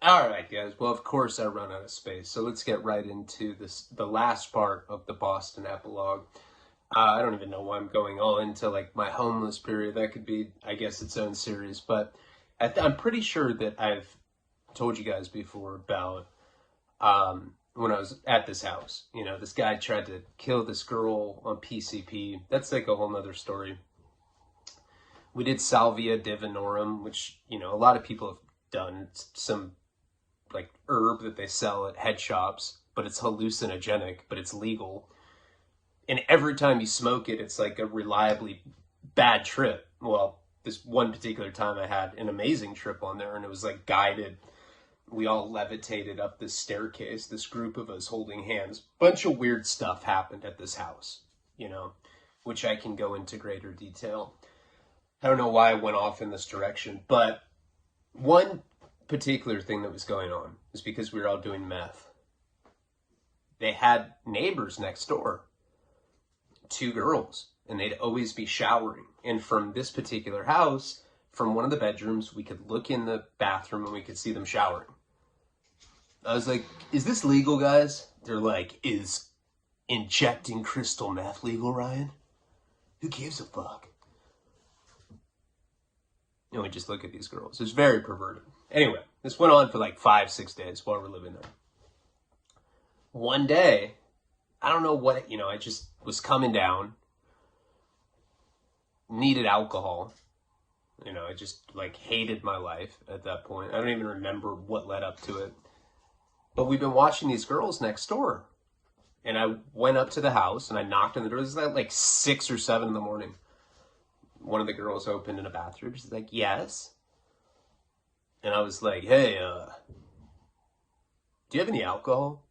All right, guys. Well, of course I run out of space, so let's get right into the last part of the Boston epilogue. I don't even know why I'm going all into like my homeless period. That could be, I guess, its own series. But I'm pretty sure that I've told you guys before about when I was at this house. You know, this guy tried to kill this girl on PCP. That's like a whole nother story. We did Salvia divinorum, which, you know, a lot of people have done. It's some like herb that they sell at head shops, but it's hallucinogenic, but it's legal. And every time you smoke it, it's like a reliably bad trip. Well, this one particular time I had an amazing trip on there, and it was like guided. We all levitated up this staircase, this group of us holding hands. Bunch of weird stuff happened at this house, you know, which I can go into greater detail. I don't know why I went off in this direction, but one particular thing that was going on is because we were all doing meth. They had neighbors next door, two girls, and they'd always be showering. And from this particular house, from one of the bedrooms, we could look in the bathroom and we could see them showering. I was like, is this legal, guys? They're like, is injecting crystal meth legal, Ryan? Who gives a fuck? And we just look at these girls. It's very perverted. Anyway, this went on for like 5-6 days while we're living there. One day, I don't know what, you know, I just was coming down, needed alcohol. You know, I just like hated my life at that point. I don't even remember what led up to it. But we've been watching these girls next door. And I went up to the house and I knocked on the door. It was like 6 or 7 in the morning. One of the girls opened in a bathroom. She's like, yes. And I was like, hey, do you have any alcohol?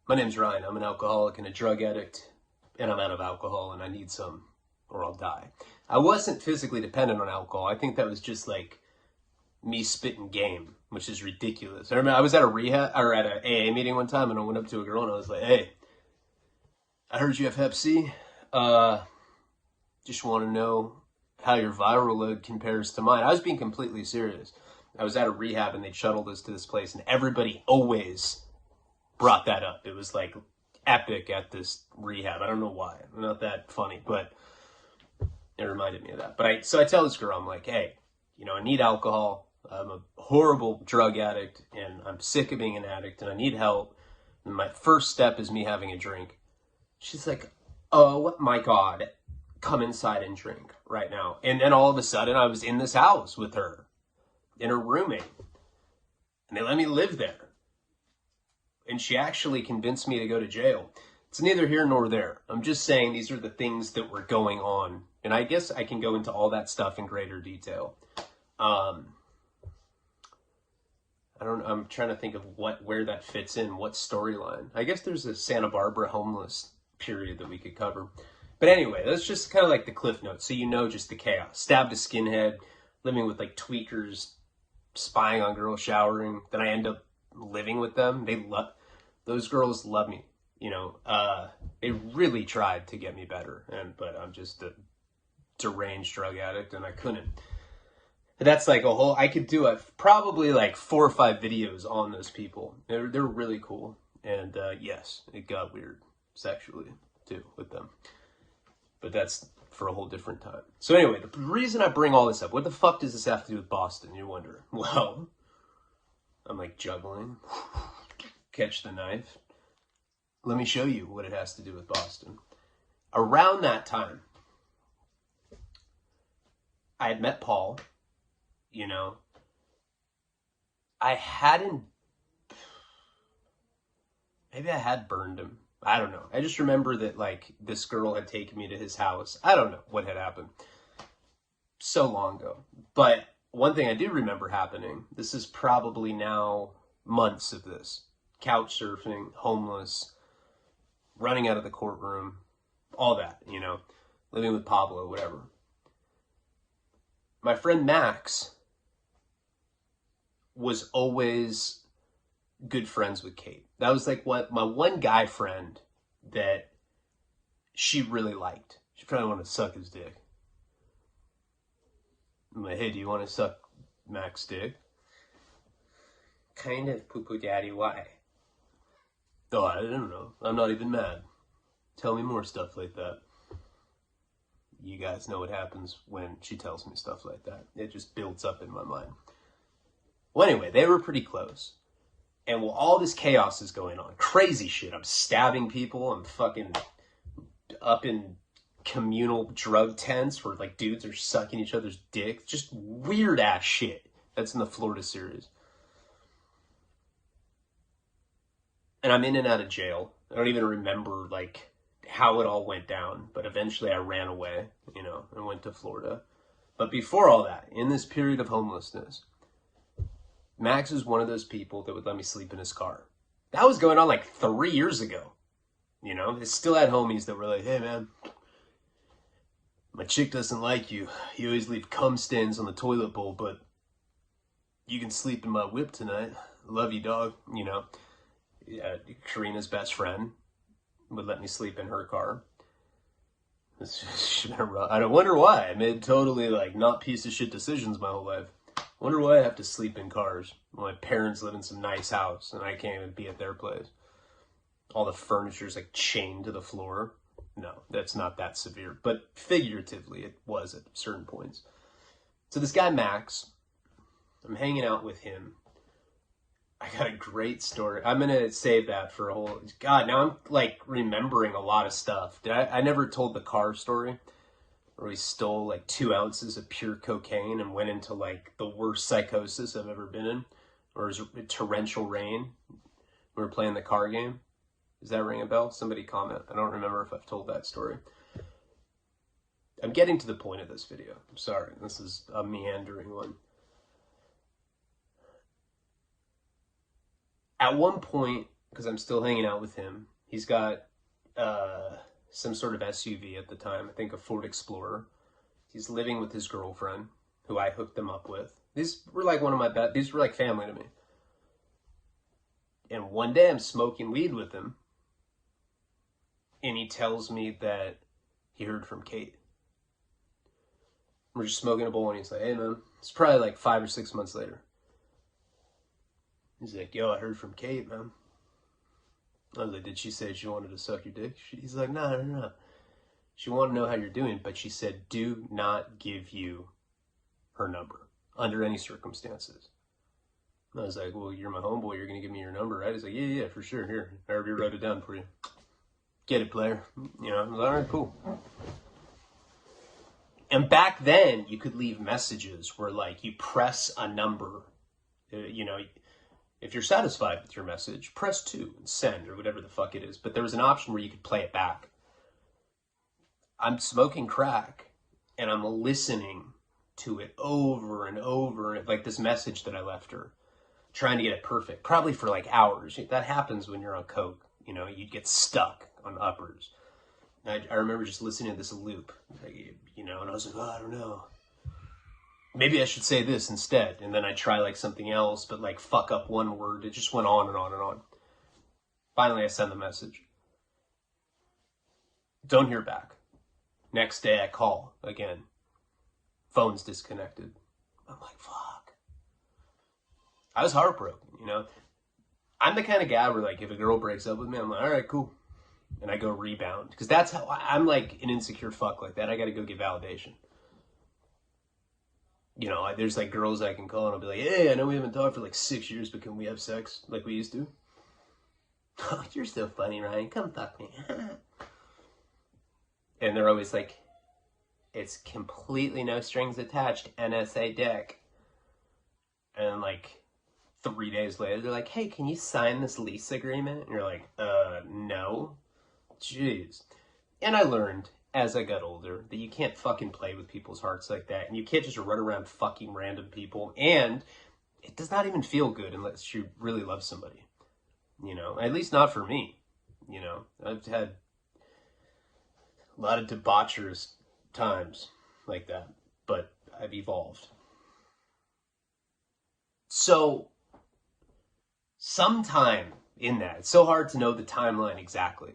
My name's Ryan. I'm an alcoholic and a drug addict. And I'm out of alcohol and I need some or I'll die. I wasn't physically dependent on alcohol. I think that was just like me spitting game, which is ridiculous. I remember I was at a rehab or at an AA meeting one time and I went up to a girl and I was like, hey, I heard you have Hep C. Just want to know how your viral load compares to mine. I was being completely serious. I was at a rehab and they shuttled us to this place and everybody always brought that up. It was like epic at this rehab. I don't know why. I'm not that funny, but it reminded me of that. So I tell this girl, I'm like, hey, you know, I need alcohol. I'm a horrible drug addict and I'm sick of being an addict and I need help. And my first step is me having a drink. She's like, oh my God, come inside and drink right now. And then all of a sudden I was in this house with her and her roommate and they let me live there. And she actually convinced me to go to jail. It's neither here nor there. I'm just saying these are the things that were going on. And I guess I can go into all that stuff in greater detail. I'm trying to think of where that fits in, what storyline. I guess there's a Santa Barbara homeless period that we could cover. But anyway, that's just kind of like the cliff notes. So you know just the chaos. Stabbed a skinhead, living with like tweakers, spying on girls showering. Then I end up living with them. Those girls love me. You know, they really tried to get me better. But I'm just a deranged drug addict and I couldn't. That's like I could do probably like 4 or 5 videos on those people. They're really cool. And yes, it got weird sexually too with them. But that's for a whole different time. So anyway, the reason I bring all this up, what the fuck does this have to do with Boston? You're wondering. Well, I'm like juggling, catch the knife. Let me show you what it has to do with Boston. Around that time, I had met Paul. You know, maybe I had burned him. I don't know. I just remember that like this girl had taken me to his house. I don't know what had happened so long ago. But one thing I do remember happening, this is probably now months of this. Couch surfing, homeless, running out of the courtroom, all that, you know, living with Pablo, whatever. My friend Max was always good friends with Kate. That was like my one guy friend that she really liked. She probably wanted to suck his dick. I'm like, hey, do you want to suck Max's dick? kind of poo-poo daddy. Why? Oh, I don't know. I'm not even mad. Tell me more stuff like that. You guys know what happens when she tells me stuff like that. It just builds up in my mind. Well, anyway, they were pretty close. And while all this chaos is going on, crazy shit, I'm stabbing people, I'm fucking up in communal drug tents where like dudes are sucking each other's dicks. Just weird ass shit. That's in the Florida series. And I'm in and out of jail. I don't even remember like how it all went down, but eventually I ran away, you know, and went to Florida. But before all that, in this period of homelessness, Max was one of those people that would let me sleep in his car. That was going on like 3 years ago. You know, I still had homies that were like, hey man, my chick doesn't like you. You always leave cum stains on the toilet bowl, but you can sleep in my whip tonight. Love you, dog. You know, Karina's best friend would let me sleep in her car. I don't wonder why. I made totally like not piece of shit decisions my whole life. I wonder why I have to sleep in cars. My parents live in some nice house and I can't even be at their place. All the furniture's like chained to the floor. No, that's not that severe, but figuratively it was at certain points. So this guy Max, I'm hanging out with him. I got a great story. I'm going to save that for a whole... God, now I'm like remembering a lot of stuff. I never told the car story where we stole like 2 ounces of pure cocaine and went into like the worst psychosis I've ever been in. Or is it torrential rain? We were playing the car game. Does that ring a bell? Somebody comment. I don't remember if I've told that story. I'm getting to the point of this video. I'm sorry. This is a meandering one. At one point, because I'm still hanging out with him, he's got some sort of SUV at the time. I think a Ford Explorer. He's living with his girlfriend, who I hooked him up with. These were like these were like family to me. And one day I'm smoking weed with him. And he tells me that he heard from Kate. We're just smoking a bowl and he's like, hey man, it's probably like 5 or 6 months later. He's like, yo, I heard from Kate, man. I was like, did she say she wanted to suck your dick? He's like, no. She wanted to know how you're doing, but she said, do not give you her number under any circumstances. And I was like, well, you're my homeboy. You're going to give me your number, right? He's like, yeah, for sure. Here, I already wrote it down for you. Get it, player. You know, I was like, all right, cool. And back then, you could leave messages where, like, you press a number, you know, if you're satisfied with your message, press 2 and send or whatever the fuck it is. But there was an option where you could play it back. I'm smoking crack and I'm listening to it over and over, like this message that I left her, trying to get it perfect, probably for like hours. That happens when you're on coke, you know, you get stuck on uppers. I remember just listening to this loop, you know, and I was like, oh, I don't know. Maybe I should say this instead. And then I try like something else, but like fuck up one word. It just went on and on and on. Finally, I send the message. Don't hear back. Next day, I call again. Phone's disconnected. I'm like, fuck. I was heartbroken, you know. I'm the kind of guy where like if a girl breaks up with me, I'm like, all right, cool. And I go rebound. Because that's how I'm like an insecure fuck like that. I got to go get validation. You know, there's like girls I can call and I'll be like, hey, I know we haven't talked for like 6 years, but can we have sex like we used to? Oh, you're so funny, Ryan. Come fuck me. And they're always like, it's completely no strings attached, NSA deck. And like 3 days later, they're like, hey, can you sign this lease agreement? And you're like, no. Jeez. And I learned as I got older that you can't fucking play with people's hearts like that. And you can't just run around fucking random people. And it does not even feel good unless you really love somebody. You know, at least not for me. You know, I've had a lot of debaucherous times like that, but I've evolved. So sometime in that, it's so hard to know the timeline exactly,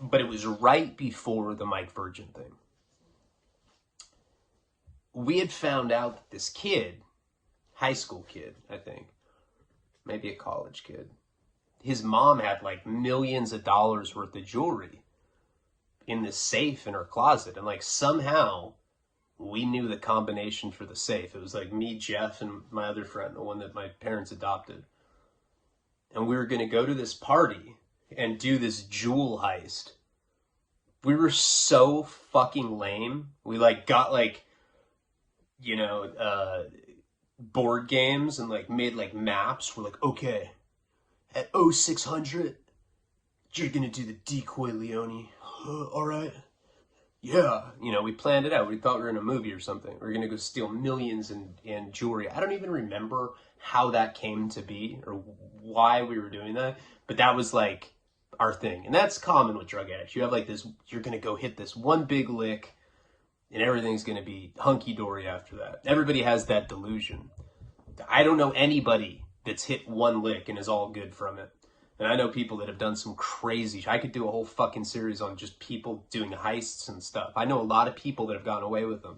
but it was right before the Mike Virgin thing. We had found out that this kid, high school kid, I think, maybe a college kid. His mom had like millions of dollars worth of jewelry in this safe in her closet. And like somehow we knew the combination for the safe. It was like me, Jeff, and my other friend, the one that my parents adopted. And we were going to go to this party and do this jewel heist. We were so fucking lame. We like got like, you know, board games and like made like maps. We're like, okay, at 0600, you're going to do the Decoy, Leone. All right. Yeah. You know, we planned it out. We thought we were in a movie or something. We were going to go steal millions in jewelry. I don't even remember how that came to be or why we were doing that. But that was like our thing. And that's common with drug addicts. You have like this, you're going to go hit this one big lick and everything's going to be hunky-dory after that. Everybody has that delusion. I don't know anybody that's hit one lick and is all good from it. And I know people that have done some crazy... I could do a whole fucking series on just people doing heists and stuff. I know a lot of people that have gotten away with them.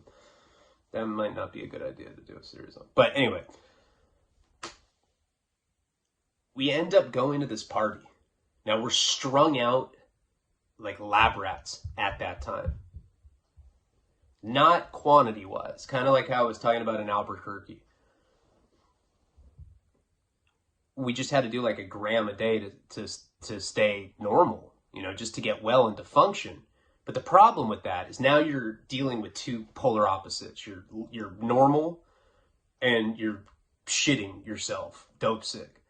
That might not be a good idea to do a series on. But anyway. We end up going to this party. Now, we're strung out like lab rats at that time. Not quantity-wise. Kind of like how I was talking about in Albuquerque. We just had to do like a gram a day to stay normal, you know, just to get well and to function. But the problem with that is now you're dealing with two polar opposites. You're normal and you're shitting yourself, dope sick.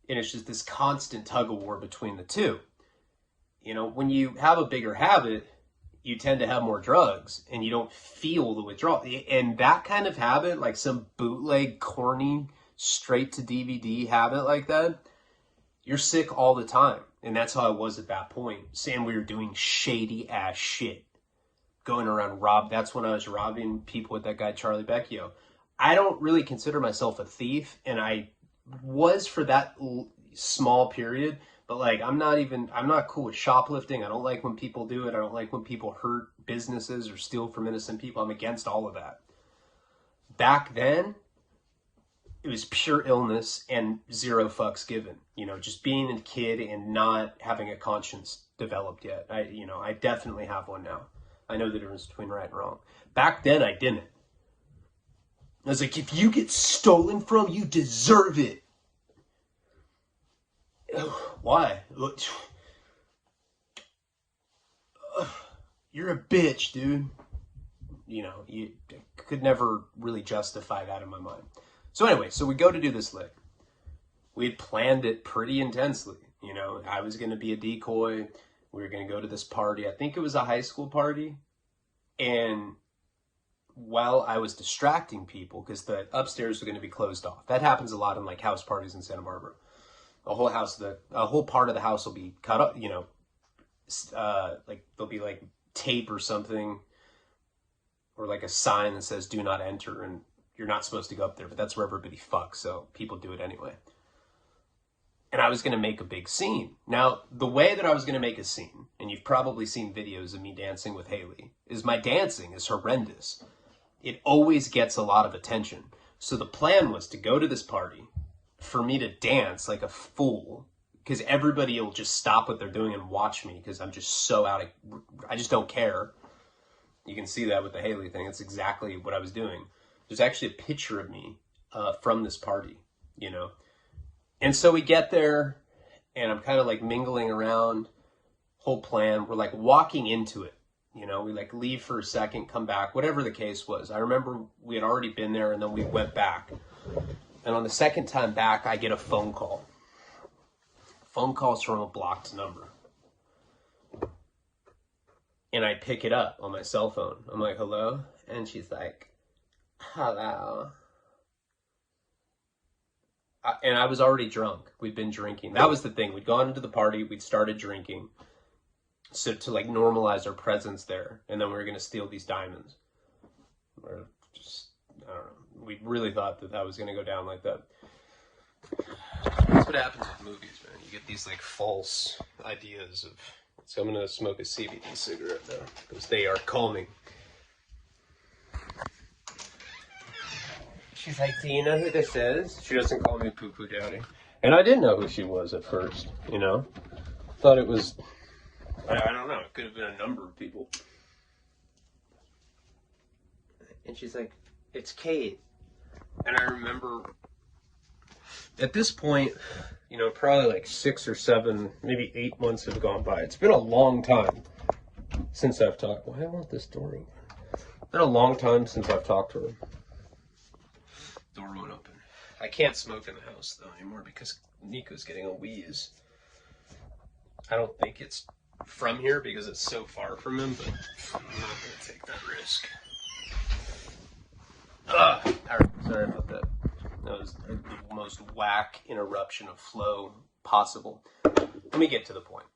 And it's just this constant tug of war between the two. You know, when you have a bigger habit, you tend to have more drugs and you don't feel the withdrawal. And that kind of habit, like some bootleg, corny, straight to DVD habit like that, you're sick all the time. And that's how I was at that point. Saying we were doing shady ass shit. Going around that's when I was robbing people with that guy Charlie Becchio. I don't really consider myself a thief, and I was for that small period, but like I'm not cool with shoplifting. I don't like when people do it. I don't like when people hurt businesses or steal from innocent people. I'm against all of that. Back then, it was pure illness and zero fucks given. You know, just being a kid and not having a conscience developed yet. I definitely have one now. I know the difference between right and wrong. Back then, I didn't. I was like, if you get stolen from, you deserve it. Why? You're a bitch, dude. You know, you could never really justify that in my mind. So anyway, so we go to do this lick. We had planned it pretty intensely. You know, I was going to be a decoy. We were going to go to this party. I think it was a high school party. And while I was distracting people, because the upstairs were going to be closed off. That happens a lot in like house parties in Santa Barbara. A whole part of the house will be cut up, you know, like there'll be like tape or something, or like a sign that says do not enter, and you're not supposed to go up there, but that's where everybody fucks, so people do it anyway. And I was going to make a big scene. Now, the way that I was going to make a scene, and you've probably seen videos of me dancing with Haley, is my dancing is horrendous. It always gets a lot of attention. So the plan was to go to this party, for me to dance like a fool, because everybody will just stop what they're doing and watch me, because I'm just so I just don't care. You can see that with the Haley thing. It's exactly what I was doing. There's actually a picture of me from this party, you know. And so we get there, and I'm kind of like mingling around, whole plan. We're like walking into it, you know. We like leave for a second, come back, whatever the case was. I remember we had already been there, and then we went back. And on the second time back, I get a phone call. Phone call's from a blocked number. And I pick it up on my cell phone. I'm like, hello? And she's like, hello. And I was already drunk. We'd been drinking. That was the thing. We'd gone into the party. We'd started drinking. So to like normalize our presence there. And then we were going to steal these diamonds. Or just, I don't know. We really thought that was going to go down like that. That's what happens with movies, man. You get these like false ideas of... So I'm going to smoke a CBD cigarette now, because they are calming. She's like, do you know who this is? She doesn't call me Poo Poo Daddy. And I didn't know who she was at first, you know? Thought it was, I don't know, it could have been a number of people. And she's like, it's Kate. And I remember, at this point, you know, probably like 6 or 7, maybe 8 months have gone by. It's been a long time since I've talked. Why won't this door open? It's been a long time since I've talked to her. Door won't open. I can't smoke in the house though anymore because Nico's getting a wheeze. I don't think it's from here because it's so far from him, but I'm not gonna take that risk. Alright, sorry about that. That was the most whack interruption of flow possible. Let me get to the point.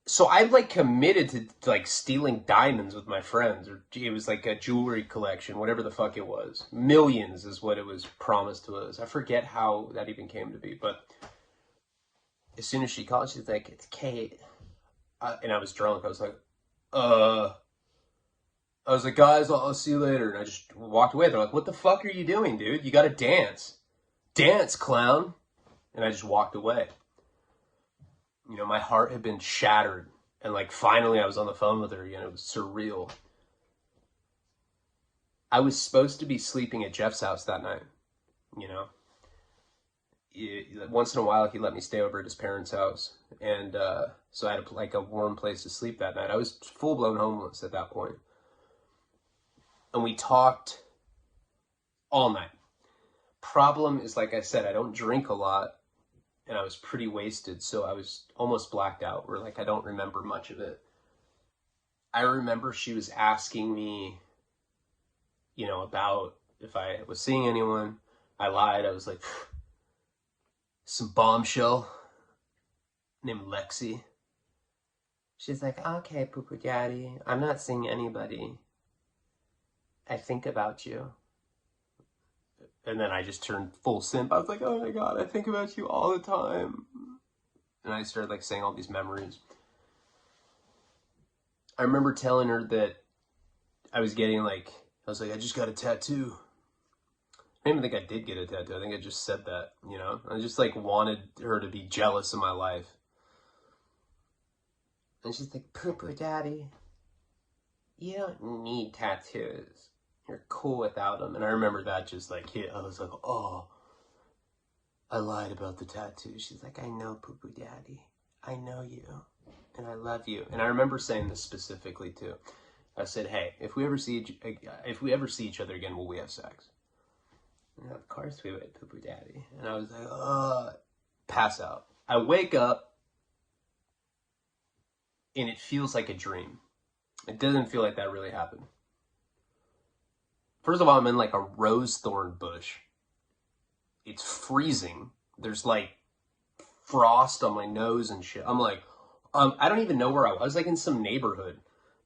So I like committed to like stealing diamonds with my friends, or it was like a jewelry collection, whatever the fuck it was. Millions is what it was promised to us. I forget how that even came to be, but as soon as she called, she's like, it's Kate. And I was drunk. I was like, guys, I'll see you later. And I just walked away. They're like, what the fuck are you doing, dude? You gotta dance. Dance, clown. And I just walked away. You know, my heart had been shattered. And like, finally I was on the phone with her again. It was surreal. I was supposed to be sleeping at Jeff's house that night. You know? Once in a while, he let me stay over at his parents' house. And so I had like a warm place to sleep that night. I was full-blown homeless at that point. And we talked all night. Problem is, like I said, I don't drink a lot. And I was pretty wasted, so I was almost blacked out, where like I don't remember much of it. I remember she was asking me, you know, about if I was seeing anyone. I lied. I was like, some bombshell named Lexi. She's like, okay, Poo Poo Daddy, I'm not seeing anybody. I think about you. And then I just turned full simp. I was like, oh my God, I think about you all the time. And I started like saying all these memories. I remember telling her that I was getting like, I was like, I just got a tattoo. I don't even think I did get a tattoo. I think I just said that, you know? I just like wanted her to be jealous of my life. And she's like, Poo Poo Daddy, you don't need tattoos. You're cool without them. And I remember that just like hit. I was like, oh, I lied about the tattoo. She's like, I know, Poo Poo Daddy. I know you. And I love you. And I remember saying this specifically too. I said, hey, if we ever see each other again, will we have sex? And of course we would, Poo Poo Daddy. And I was like, pass out. I wake up and it feels like a dream. It doesn't feel like that really happened. First of all, I'm in like a rose thorn bush. It's freezing. There's like frost on my nose and shit. I'm like, I don't even know where I was. Like in some neighborhood,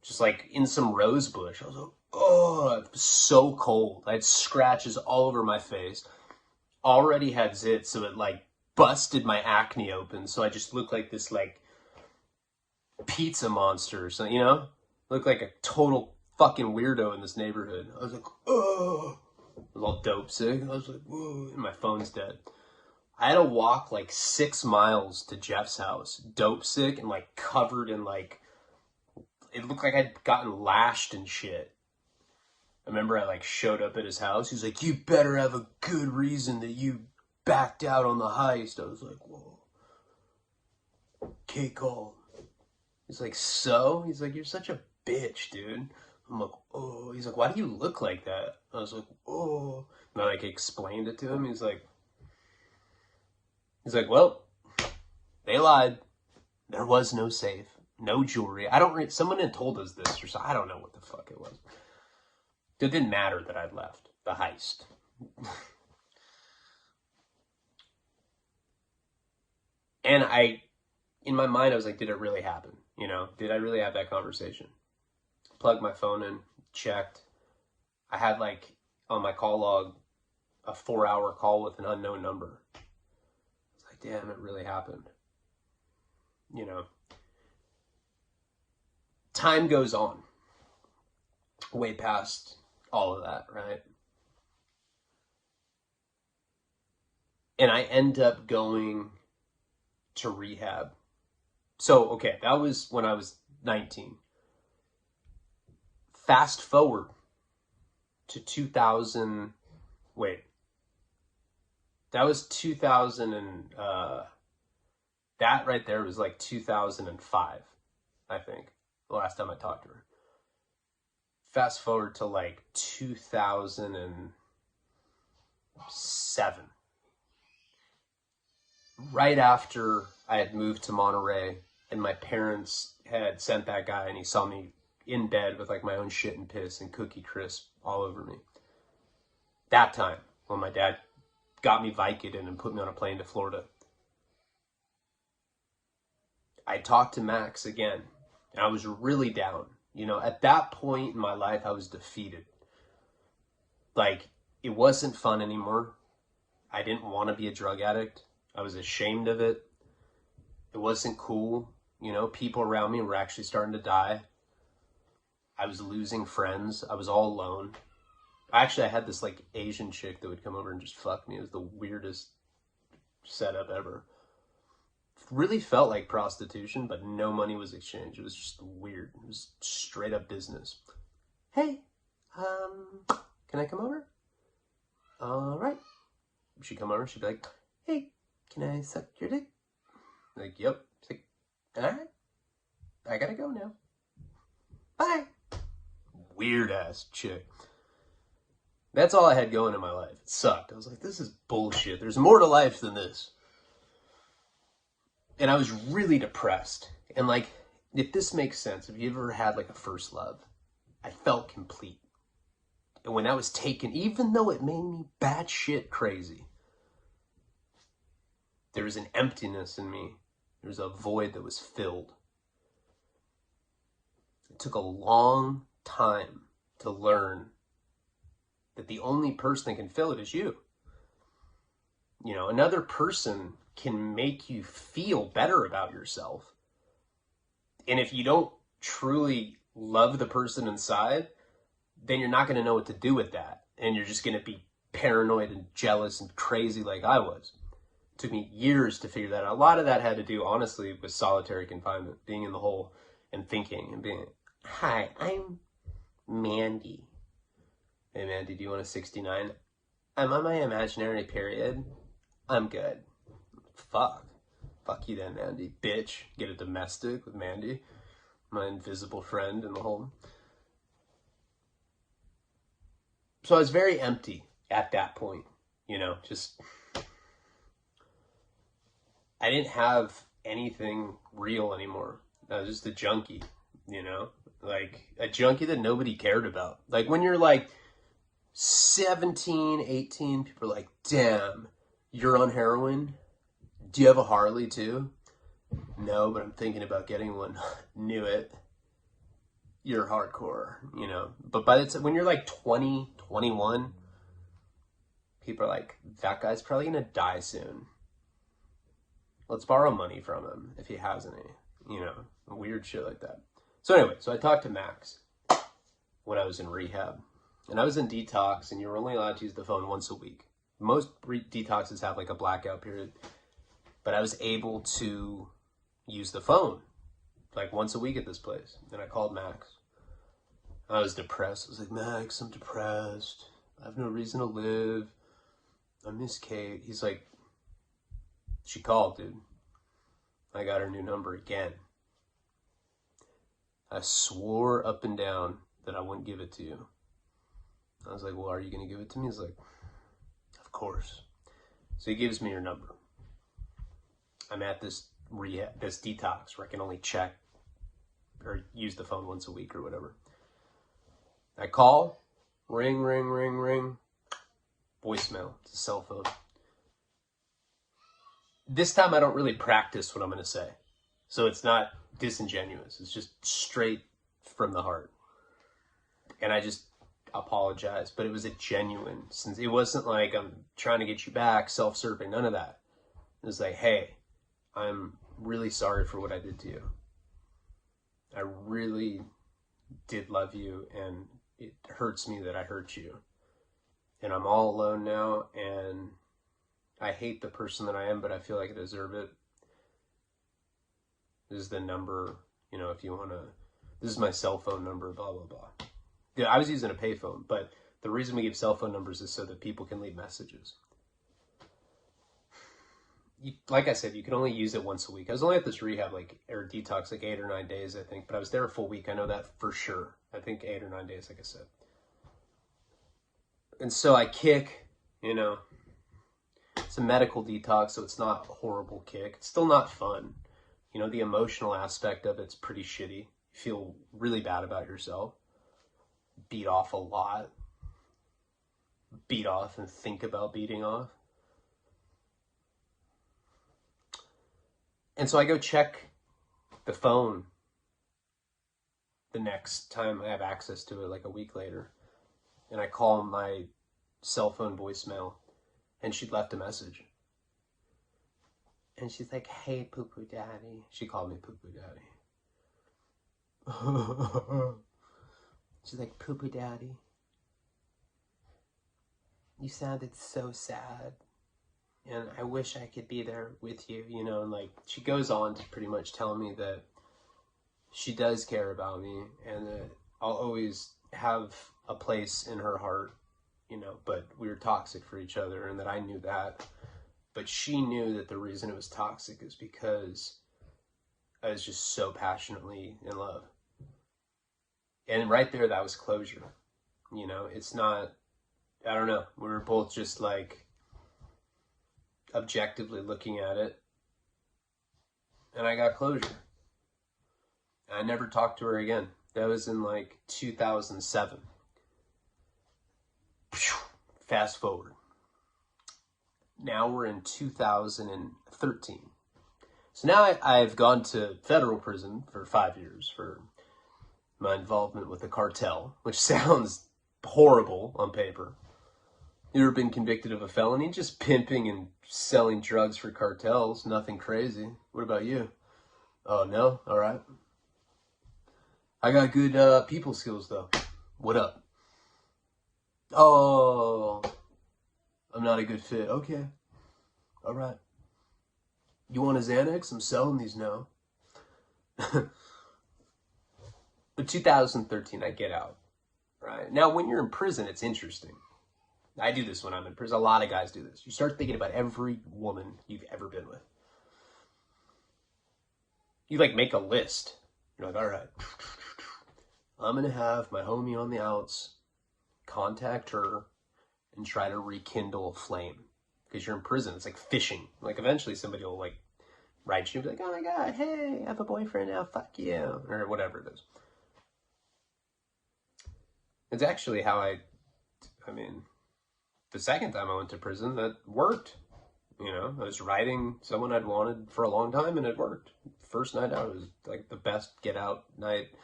just like in some rose bush. I was like, oh, it was so cold. I had scratches all over my face. Already had zits, so it like busted my acne open. So I just looked like this like pizza monster or something, you know? Looked like a total fucking weirdo in this neighborhood. I was like, oh, I was all dope sick. I was like, whoa, and my phone's dead. I had to walk like 6 miles to Jeff's house, dope sick and like covered in like, it looked like I'd gotten lashed and shit. I remember I like showed up at his house. He's like, you better have a good reason that you backed out on the heist. I was like, whoa. Kate called. He's like, so? He's like, you're such a bitch, dude. I'm like, oh. He's like, why do you look like that? I was like, oh. And I like explained it to him. He's like, well, they lied. There was no safe, no jewelry. Someone had told us this or so. I don't know what the fuck it was. It didn't matter that I'd left the heist. And in my mind, I was like, did it really happen? You know, did I really have that conversation? Plugged my phone in, checked. I had like on my call log a 4-hour call with an unknown number. I was like, damn, it really happened. You know, time goes on. Way past all of that, right? And I end up going to rehab. So, okay, that was when I was 19. Fast forward to 2000, wait, that was 2000 and, that right there was like 2005, I think, the last time I talked to her. Fast forward to like 2007. Right after I had moved to Monterey and my parents had sent that guy and he saw me in bed with like my own shit and piss and Cookie Crisp all over me. That time when my dad got me Vicodin and put me on a plane to Florida, I talked to Max again and I was really down. You know, at that point in my life, I was defeated. Like, it wasn't fun anymore. I didn't want to be a drug addict. I was ashamed of it. It wasn't cool. You know, people around me were actually starting to die. I was losing friends. I was all alone. Actually, I had this like Asian chick that would come over and just fuck me. It was the weirdest setup ever. Really felt like prostitution, but no money was exchanged. It was just weird. It was straight up business. Hey, can I come over? All right. She'd come over. She'd be like, hey, can I suck your dick? Like, yep. She's like, all right. I gotta go now. Bye. Weird ass chick. That's all I had going in my life. It sucked. I was like, this is bullshit. There's more to life than this. And I was really depressed. And like, if this makes sense, if you ever had like a first love, I felt complete. And when that was taken, even though it made me batshit crazy, there was an emptiness in me. There was a void that was filled. It took a long time to learn that the only person that can fill it is you. You know, another person can make you feel better about yourself. And if you don't truly love the person inside, then you're not going to know what to do with that. And you're just going to be paranoid and jealous and crazy like I was. It took me years to figure that out. A lot of that had to do, honestly, with solitary confinement, being in the hole and thinking and being, hi, I'm Mandy. Hey, Mandy, do you want a 69? I'm on my imaginary period. I'm good. Fuck you then, Mandy. Bitch. Get a domestic with Mandy, my invisible friend in the home. So I was very empty at that point, you know, just, I didn't have anything real anymore. I was just a junkie, you know, like a junkie that nobody cared about. Like when you're like 17, 18, people are like, damn, you're on heroin? Do you have a Harley too? No, but I'm thinking about getting one. Knew it. You're hardcore, you know. But by the time, when you're like 20, 21, people are like, that guy's probably gonna die soon. Let's borrow money from him if he has any, you know, weird shit like that. So anyway, so I talked to Max when I was in rehab. And I was in detox, and you were only allowed to use the phone once a week. Most detoxes have like a blackout period. But I was able to use the phone like once a week at this place. And I called Max. I was depressed. I was like, Max, I'm depressed. I have no reason to live. I miss Kate. He's like, she called, dude. I got her new number again. I swore up and down that I wouldn't give it to you. I was like, well, are you going to give it to me? He's like, of course. So he gives me your number. I'm at this rehab, this detox where I can only check or use the phone once a week or whatever. I call, ring, ring, ring, ring, voicemail. It's a cell phone. This time I don't really practice what I'm going to say. So it's not disingenuous. It's just straight from the heart. And I just apologize, but it was a genuine, since it wasn't like I'm trying to get you back, self-serving, none of that. It was like, hey, I'm really sorry for what I did to you. I really did love you, and it hurts me that I hurt you. And I'm all alone now, and I hate the person that I am, but I feel like I deserve it. This is the number, you know, if you want to, this is my cell phone number, blah, blah, blah. Yeah, I was using a payphone, but the reason we give cell phone numbers is so that people can leave messages. Like I said, you can only use it once a week. I was only at this rehab, or detox, 8 or 9 days, I think. But I was there a full week. I know that for sure. I think 8 or 9 days, like I said. And so I kick, you know. It's a medical detox, so it's not a horrible kick. It's still not fun. You know, the emotional aspect of it's pretty shitty. You feel really bad about yourself. Beat off a lot. Beat off and think about beating off. And so I go check the phone the next time I have access to it, a week later. And I call my cell phone voicemail, and she'd left a message. And she's like, "Hey, poo-poo daddy." She called me poo-poo daddy. She's like, "Poo-poo daddy, you sounded so sad. And I wish I could be there with you," you know, and she goes on to pretty much tell me that she does care about me and that I'll always have a place in her heart, you know, but we were toxic for each other and that I knew that. But she knew that the reason it was toxic is because I was just so passionately in love. And right there, that was closure. You know, it's not, I don't know, we were both just objectively looking at it, and I got closure. I never talked to her again. That was in 2007. Fast forward. Now we're in 2013. So now I've gone to federal prison for 5 years for my involvement with the cartel, which sounds horrible on paper. You ever been convicted of a felony? Just pimping and selling drugs for cartels. Nothing crazy. What about you? Oh, no? All right. I got good people skills, though. What up? Oh, I'm not a good fit. Okay. All right. You want a Xanax? I'm selling these now. But 2013, I get out. Right? Now, when you're in prison, it's interesting. I do this when I'm in prison. A lot of guys do this. You start thinking about every woman you've ever been with. You make a list. You're like, all right, I'm going to have my homie on the outs contact her and try to rekindle a flame. Because you're in prison. It's like fishing. Eventually somebody will write you and be like, "Oh my God, hey, I have a boyfriend now, fuck you," or whatever it is. It's actually how the second time I went to prison, that worked. You know, I was writing someone I'd wanted for a long time, and it worked. First night out was the best get out night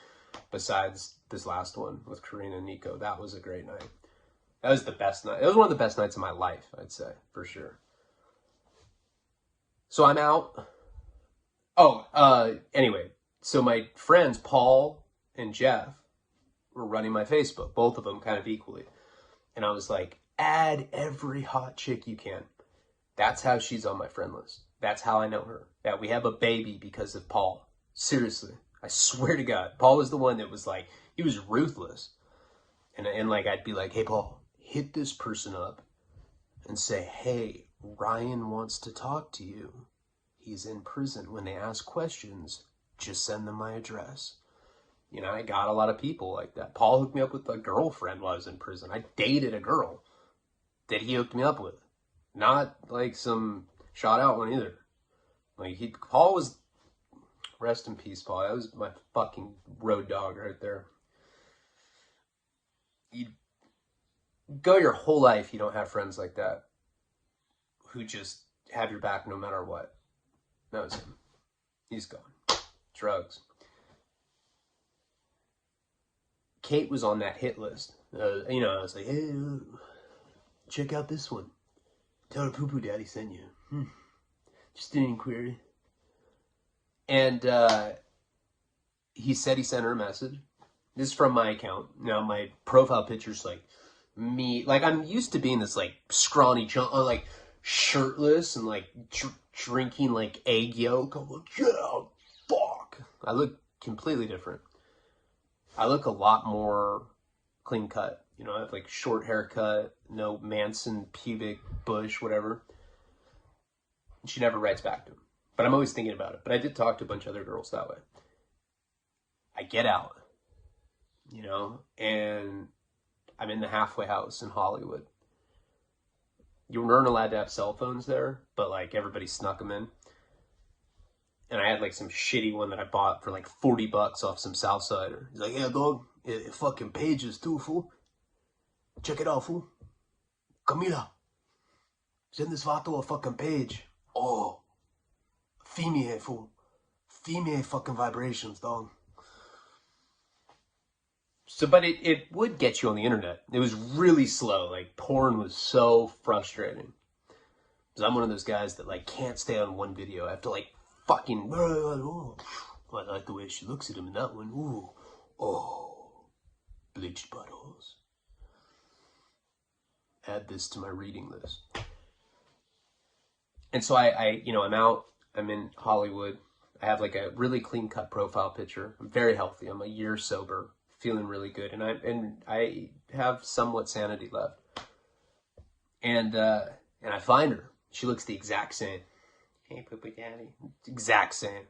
besides this last one with Karina and Nico. That was a great night. That was the best night. It was one of the best nights of my life, I'd say, for sure. So I'm out. Anyway, so my friends, Paul and Jeff, were running my Facebook, both of them kind of equally. And I was like, add every hot chick you can. That's how she's on my friend list. That's how I know her. That we have a baby because of Paul. Seriously. I swear to God. Paul was the one that was he was ruthless. And I'd be like, "Hey, Paul, hit this person up and say, hey, Ryan wants to talk to you. He's in prison. When they ask questions, just send them my address." You know, I got a lot of people like that. Paul hooked me up with a girlfriend while I was in prison. I dated a girl that he hooked me up with. Not some shot out one either. Paul was, rest in peace, Paul. That was my fucking road dog right there. You go your whole life, you don't have friends like that who just have your back no matter what. That was him. He's gone. Drugs. Kate was on that hit list. I was like, "Hey, check out this one. Tell her poo-poo daddy sent you. Just an inquiry." And he said he sent her a message. This is from my account. Now my profile picture's like me, like I'm used to being this like scrawny chunk, like shirtless and like drinking like egg yolk. I'm like, yeah, fuck. I look completely different. I look a lot more clean cut. You know, I have like short haircut, no Manson pubic bush, whatever. She never writes back to him, but I'm always thinking about it. But I did talk to a bunch of other girls that way. I get out, you know, and I'm in the halfway house in Hollywood. You weren't allowed to have cell phones there, but like everybody snuck them in. And I had like some shitty one that I bought for like $40 off some Southsider. He's like, yeah, dog, it fucking pages too, fool. Check it out, fool. Camila, send this vato a fucking page. Oh, female, fool. Female fucking vibrations, dog. So, but it would get you on the internet. It was really slow. Like, porn was so frustrating. Because I'm one of those guys that, like, can't stay on one video. I have to, like, fucking... Oh, I like the way she looks at him in that one. Ooh. Oh. Bleached buttholes. Add this to my reading list. And so you know, I'm out. I'm in Hollywood. I have, like, a really clean-cut profile picture. I'm very healthy. I'm a year sober. Feeling really good, and I have somewhat sanity left, and I find her. She looks the exact same. Hey, poopy daddy, exact same.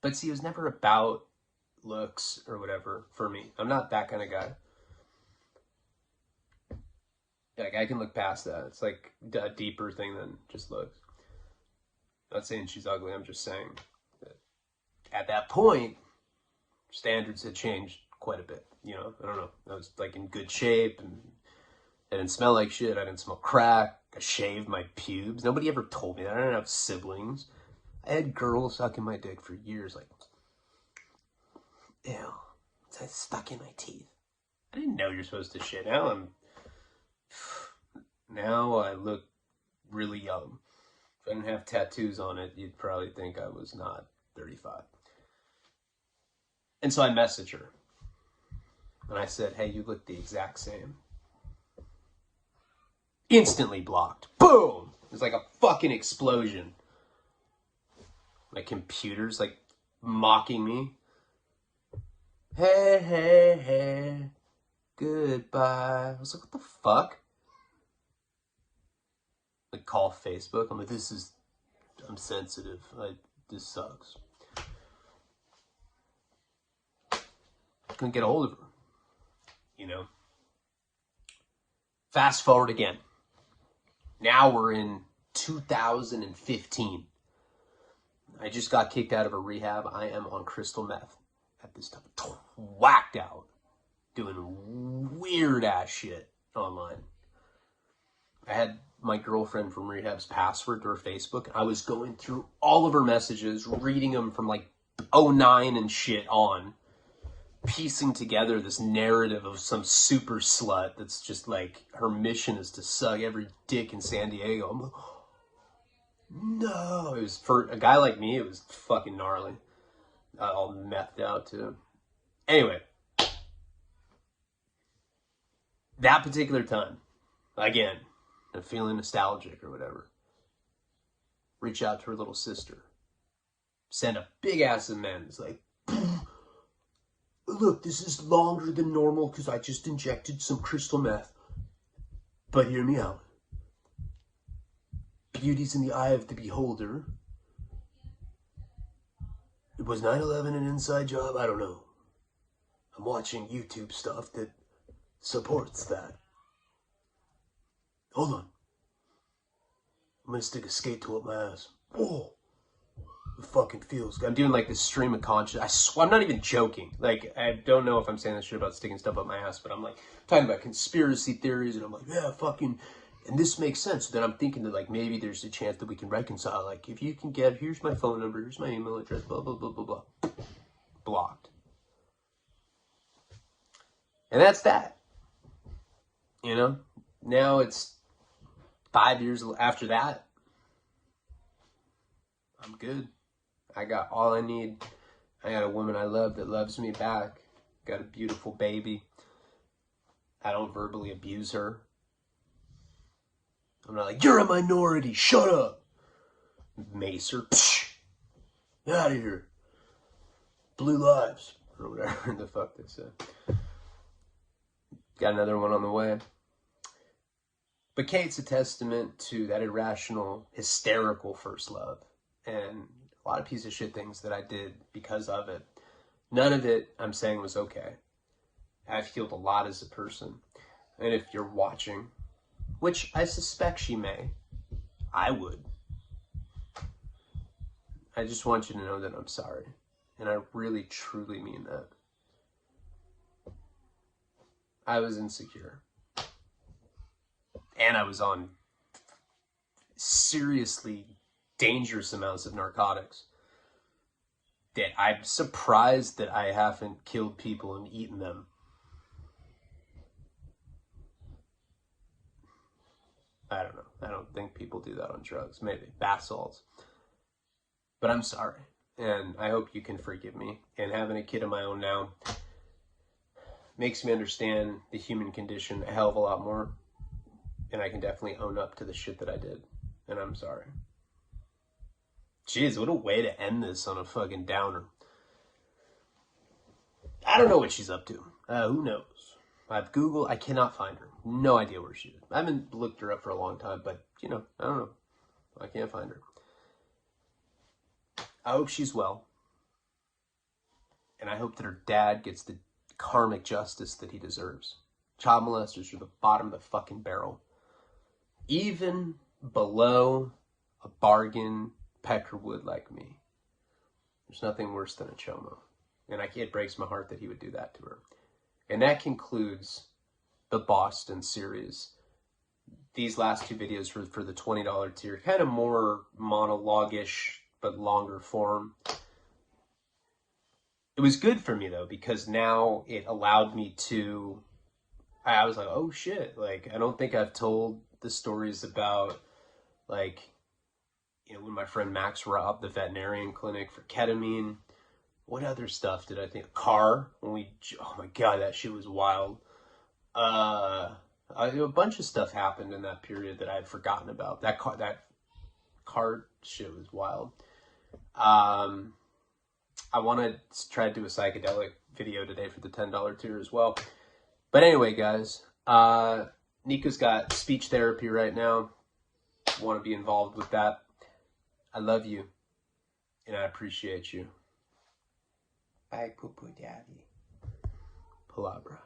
But see, it was never about looks or whatever for me. I'm not that kind of guy. Like I can look past that. It's like a deeper thing than just looks. I'm not saying she's ugly. I'm just saying that at that point, standards had changed quite a bit, you know. I don't know. I was like in good shape, and I didn't smell like shit. I didn't smoke crack. I shaved my pubes. Nobody ever told me that. I didn't have siblings. I had girls sucking my dick for years. Like, ew, it's stuck in my teeth. I didn't know you're supposed to shit. Now I look really young. If I didn't have tattoos on it, you'd probably think I was not 35. And so I messaged her. And I said, hey, you look the exact same. Instantly blocked. Boom! It was like a fucking explosion. My computer's like mocking me. Hey, hey, hey. Goodbye. I was like, what the fuck? Like, call Facebook. I'm like, I'm sensitive. This sucks. Couldn't get a hold of her. You know? Fast forward again. Now we're in 2015. I just got kicked out of a rehab. I am on crystal meth at this time. Whacked out. Doing weird ass shit online. I had my girlfriend from rehab's password to her Facebook. I was going through all of her messages, reading them from like '09 and shit on. Piecing together this narrative of some super slut that's just like her mission is to suck every dick in San Diego. I'm like, no, it was for a guy like me. It was fucking gnarly. All methed out too. Anyway, that particular time, again, I'm feeling nostalgic or whatever. Reach out to her little sister. Send a big ass amends, like. Look, this is longer than normal because I just injected some crystal meth. But hear me out. Beauty's in the eye of the beholder. It was 9/11 an inside job? I don't know. I'm watching YouTube stuff that supports that. Hold on. I'm gonna stick a skate tool up my ass. Oh! It fucking feels good. I'm doing like this stream of consciousness. I swear, I'm not even joking. Like, I don't know if I'm saying this shit about sticking stuff up my ass, but I'm like talking about conspiracy theories, and I'm like, yeah, fucking, and this makes sense. So then I'm thinking that like maybe there's a chance that we can reconcile. Like, if you can get, here's my phone number, here's my email address, blah, blah, blah, blah, blah. Blocked. And that's that. You know? Now it's 5 years after that. I'm good. I got all I need. I got a woman I love that loves me back. got a beautiful baby. I don't verbally abuse her. I'm not like, you're a minority, shut up. Mace her, get out of here. Blue lives, or whatever the fuck they said. Got another one on the way. But Kate's a testament to that irrational, hysterical first love. And a lot of piece of shit things that I did because of it. None of it, I'm saying, was okay. I've healed a lot as a person. And if you're watching, which I suspect she may, I would. I just want you to know that I'm sorry. And I really, truly mean that. I was insecure. And I was on seriously dangerous amounts of narcotics. That I'm surprised that I haven't killed people and eaten them. I don't know. I don't think people do that on drugs. Maybe. Bath salts. But I'm sorry. And I hope you can forgive me. And having a kid of my own now makes me understand the human condition a hell of a lot more. And I can definitely own up to the shit that I did. And I'm sorry. Jeez, what a way to end this on a fucking downer. I don't know what she's up to. Who knows? I've Googled. I cannot find her. No idea where she is. I haven't looked her up for a long time, but, you know, I don't know. I can't find her. I hope she's well. And I hope that her dad gets the karmic justice that he deserves. Child molesters are the bottom of the fucking barrel. Even below a bargain peckerwood like me. There's nothing worse than a chomo. And it breaks my heart that he would do that to her. And that concludes the Boston series. These last two videos were for the $20 tier. Kind of more monologue-ish, but longer form. It was good for me, though, because now it allowed me to... I was like, oh, shit. Like, I don't think I've told the stories about, like, you know, when my friend Max robbed the veterinarian clinic for ketamine. What other stuff did I think? Car. When we... Oh, my God, that shit was wild. A bunch of stuff happened in that period that I had forgotten about. That car shit was wild. I want to try to do a psychedelic video today for the $10 tier as well. But anyway, guys, Nico's got speech therapy right now. Want to be involved with that. I love you, and I appreciate you. Bye, poo-poo daddy. Palabra.